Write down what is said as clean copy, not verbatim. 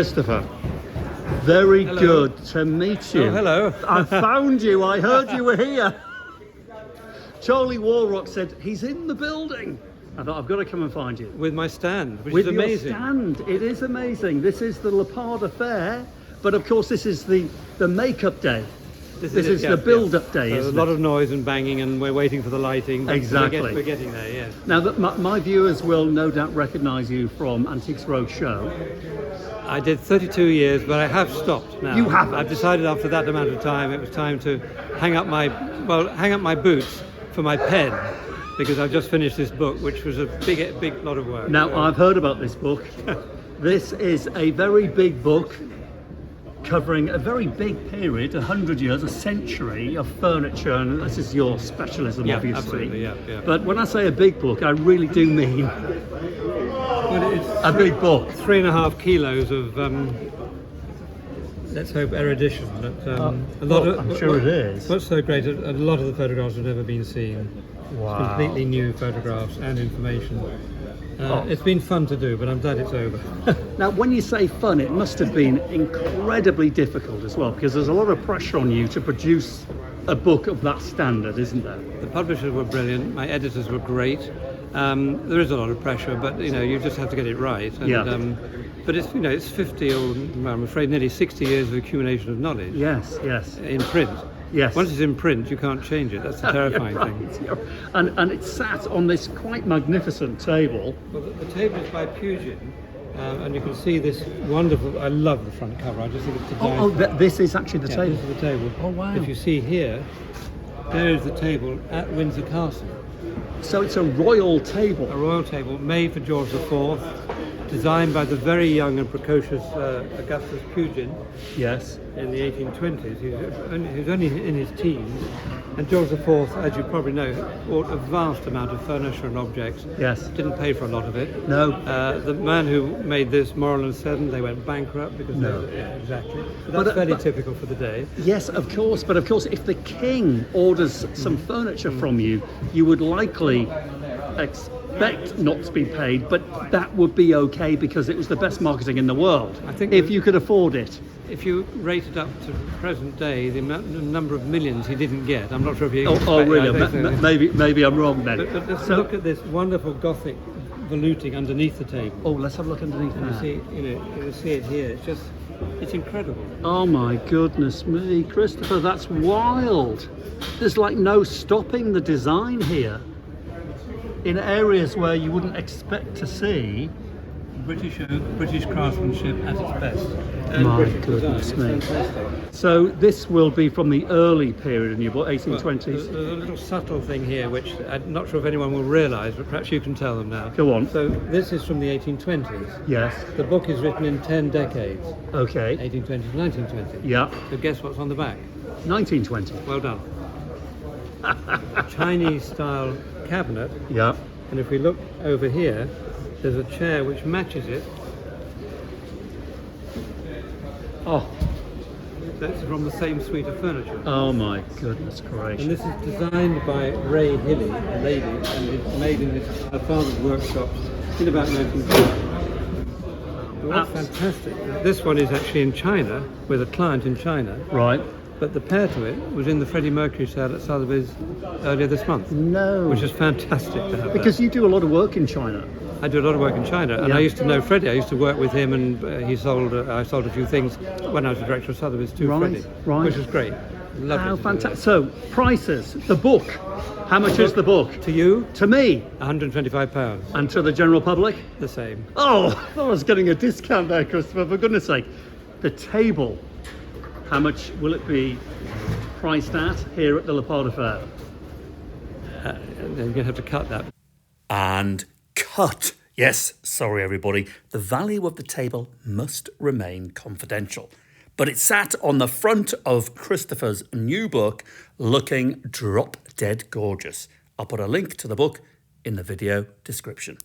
Christopher, very Hello. good to meet you. Oh, hello. I found you. I heard you were here. Charlie Warrock said he's in the building. I thought I've got to come and find you. With my stand, which With is your amazing. stand, it is amazing. This is the LAPADA Fair, but of course this is the makeup day. This is the build-up day, So isn't a lot it? of noise and banging, and we're waiting for the lighting. But Exactly. We're getting there, yes. Now, my viewers will no doubt recognise you from Antiques Roadshow. I did 32 years, but I have stopped now. You haven't? I've decided after that amount of time, it was time to hang up my boots for my pen, because I've just finished this book, which was a big lot of work. Now, I've heard about this book. This is a very big book covering a very big period, 100 years, a century of furniture, and this is your specialism, Yeah, obviously. absolutely, yeah. But when I say a big book, I really do mean Well, it's a big book. 3.5 kilos of, let's hope, erudition. But, I'm sure it is. What's so great, a lot of the photographs have never been seen. Wow. It's completely new photographs and information. It's been fun to do, but I'm glad it's over. Now, when you say fun, it must have been incredibly difficult as well, because there's a lot of pressure on you to produce a book of that standard, isn't there? The publishers were brilliant. My editors were great. There is a lot of pressure, but you just have to get it right. And, Yeah. But it's 50 or well, I'm afraid nearly 60 years of accumulation of knowledge. Yes. In print. Yes. Once it's in print, you can't change it. That's the terrifying thing. And it's sat on this quite magnificent table. Well, the table is by Pugin, and you can see this wonderful. I love the front cover. I just think it's designed. This is actually the Yeah, table. this is the table. Oh, wow. If you see here, there is the table at Windsor Castle. So it's a royal A table. royal table made for George IV, designed by the very young and precocious Augustus Pugin Yes. in the 1820s. He was only in his teens, and George IV, as you probably know, bought a vast amount of furniture and objects. Yes. Didn't pay for a lot of it. No. The man who made this, Morel and Seddon, they went bankrupt because exactly. But that's fairly typical for the day. Yes, of course. But of course, if the king orders some furniture from you, you would likely expect not to be paid, but that would be okay because it was the best marketing in the world. I think if you could afford it. If you rate it up to present day, the number of millions he didn't get, I'm not sure if you Oh, expect really? I think so. Maybe I'm wrong then. But let's So- look at this wonderful Gothic veluting underneath the table. Oh, let's have a look underneath You that. see, you see it here. It's incredible. Oh my goodness me, Christopher, that's wild. There's like no stopping the design here. In areas where you wouldn't expect to see. British craftsmanship at its best. My goodness me. So this will be from the early period in your book, 1820s. There's a little subtle thing here, which I'm not sure if anyone will realise, but perhaps you can tell them now. Go on. So this is from the 1820s. Yes. The book is written in 10 decades, Okay. 1820 to 1920. Yeah. So guess what's on the back? 1920. Well done. Chinese style cabinet, Yeah. and if we look over here, there's a chair which matches it. Oh. That's from the same suite of furniture. Oh my goodness And gracious. this is designed by Ray Hilly, a lady, and it's made in her father's workshops in about 1950. Well, that's fantastic. This one is actually in China, with a client in China, Right. but the pair to it was in the Freddie Mercury sale at Sotheby's earlier this month, No. which is fantastic to have. Because you do a lot of work in China. I do a lot of work in China, and Yeah. I used to know Freddie. I used to work with him, and I sold a few things when I was the director of Sotheby's to Right, Freddie, right. which was great. Lovely. How to do fantastic. So, prices, the book. How much is the book? that. To you, To me. £125. And to the general public? The same. Oh, I thought I was getting a discount there, Christopher, for goodness sake. The table, how much will it be priced at here at the LAPADA Fair? You're going to have to cut that. And cut. Yes, sorry everybody. The value of the table must remain confidential. But it sat on the front of Christopher's new book looking drop dead gorgeous. I'll put a link to the book in the video description.